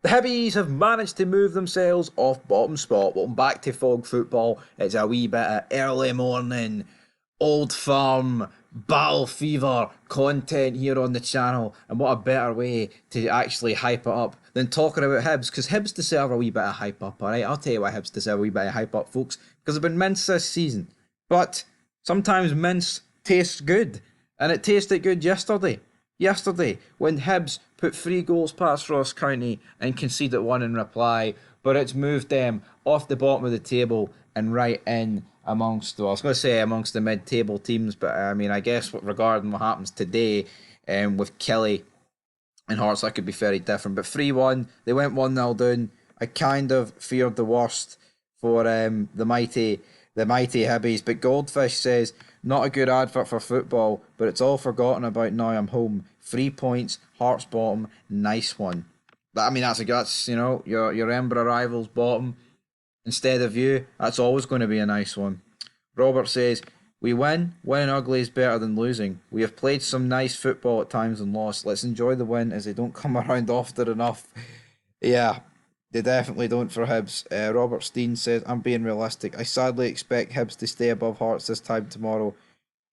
The Hibbies have managed to move themselves off bottom spot. Welcome back to Fog Football. It's a wee bit of early morning, old firm, battle fever content here on the channel. And what a better way to actually hype it up than talking about Hibs, because Hibs deserve a wee bit of hype up, alright? I'll tell you why Hibs deserve a wee bit of hype up, folks, because they've been mince this season. But sometimes mince tastes good, and it tasted good yesterday when Hibs put 3 goals past Ross County and conceded one in reply, but it's moved them off the bottom of the table and right in amongst, well, I was going to say amongst the mid-table teams, but I mean, I guess regarding what happens today with Kelly and Hearts, that could be very different. But 3-1, they went 1-0 down. I kind of feared the worst for the mighty Hibbies. But Goldfish says, not a good advert for football, but it's all forgotten about now I'm home. 3 points, Hearts bottom, nice one. I mean, that's your Ember rivals bottom instead of you. That's always going to be a nice one. Robert says, we win. Winning ugly is better than losing. We have played some nice football at times and lost. Let's enjoy the win as they don't come around often enough. Yeah, they definitely don't for Hibs. Robert Steen says, I'm being realistic. I sadly expect Hibs to stay above Hearts this time tomorrow.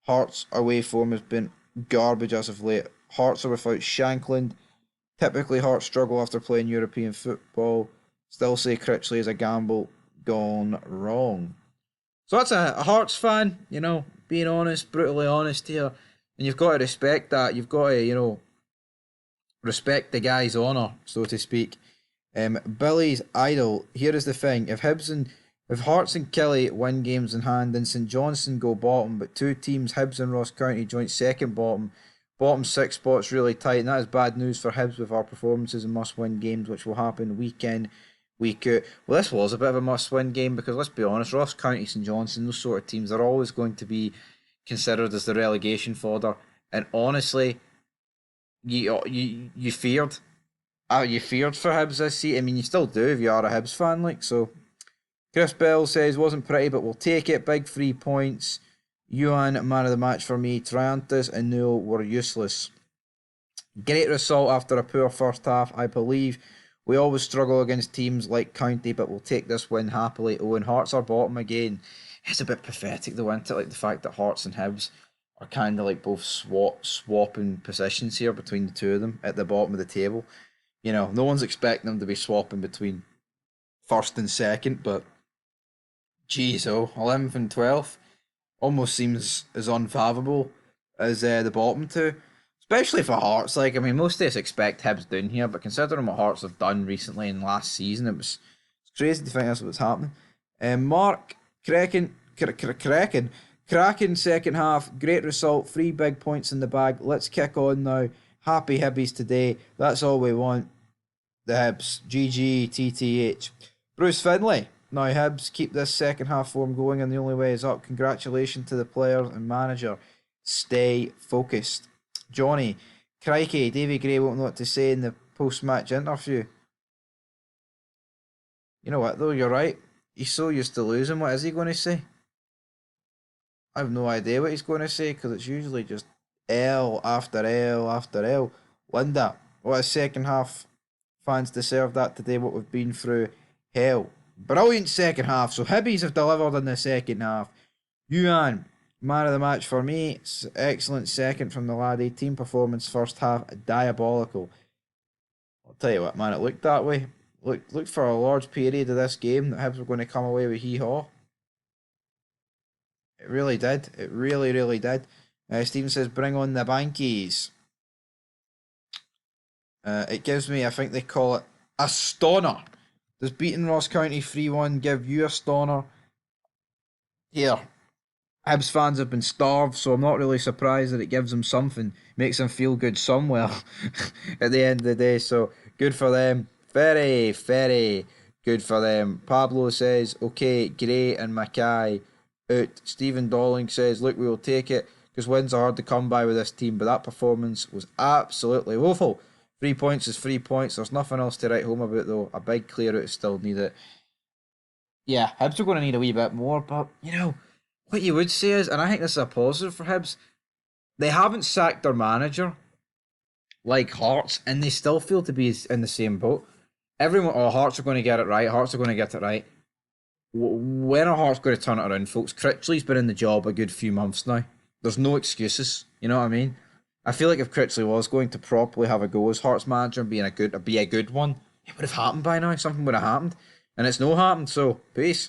Hearts away form has been garbage as of late. Hearts are without Shankland. Typically, Hearts struggle after playing European football. Still say Critchley is a gamble gone wrong. So that's a Hearts fan, being honest, brutally honest here. And you've got to respect that. You've got to, respect the guy's honour, so to speak. Billy's idol. Here is the thing: if Hearts and Kelly win games in hand, then St Johnstone go bottom, but two teams, Hibs and Ross County, joint second bottom. Bottom 6 spots really tight, and that is bad news for Hibs with our performances in must-win games, which will happen week in, week out. Well, this was a bit of a must-win game because let's be honest, Ross County, St Johnstone, those sort of teams are always going to be considered as the relegation fodder. And honestly, you feared. You feared for Hibs this season. I mean, you still do if you are a Hibs fan, like so. Chris Bell says wasn't pretty, but we'll take it. Big 3 points. Yuan, man of the match for me. Triantis and Newell were useless. Great result after a poor first half. I believe we always struggle against teams like County, but we'll take this win happily. Oh, and Hearts are bottom again. It's a bit pathetic though, isn't it? Like the fact that Hearts and Hibs are kind of like both swapping positions here between the two of them at the bottom of the table. No one's expecting them to be swapping between first and second, but geez, 11th and 12th almost seems as unfathomable as the bottom two, especially for Hearts. Like, I mean, most of us expect Hibs down here, but considering what Hearts have done recently in last season, it's crazy to think that's what's happening. Mark Kraken second half, great result, 3 big points in the bag. Let's kick on now. Happy Hibbies today. That's all we want. The Hibs. GG, TTH. Bruce Finlay. Now Hibs keep this second half form going and the only way is up. Congratulations to the players and manager. Stay focused. Johnny. Crikey, Davy Gray won't know what to say in the post-match interview. You know what though, you're right. He's so used to losing. What is he going to say? I have no idea what he's going to say because it's usually just L after L after L. Linda, what a second half. Fans deserve that today, what we've been through. Hell. Brilliant second half. So Hibbies have delivered in the second half. Yuan, man of the match for me. Excellent second from the laddie. Team performance first half, diabolical. I'll tell you what, man, it looked that way. Look for a large period of this game that Hibs were going to come away with hee-haw. It really did. It really, really did. Stephen says, bring on the Bankies. It gives me, I think they call it, a stoner. Does beating Ross County 3-1 give you a stoner? Here, Hibs fans have been starved, so I'm not really surprised that it gives them something, makes them feel good somewhere at the end of the day. So good for them. Very, very good for them. Pablo says, okay, Gray and Mackay out. Stephen Dolling says, look, we will take it because wins are hard to come by with this team, but that performance was absolutely woeful. 3 points is 3 points. There's nothing else to write home about, though. A big clear out is still needed. Yeah, Hibs are going to need a wee bit more, but, what you would say is, and I think this is a positive for Hibs, they haven't sacked their manager like Hearts, and they still feel to be in the same boat. everyone, oh, Hearts are going to get it right. Hearts are going to get it right. When are Hearts going to turn it around, folks? Critchley's been in the job a good few months now. There's no excuses. You know what I mean? I feel like if Critchley was going to properly have a go as Hearts manager and be a good one, it would have happened by now. Something would have happened, and it's no happened. So peace.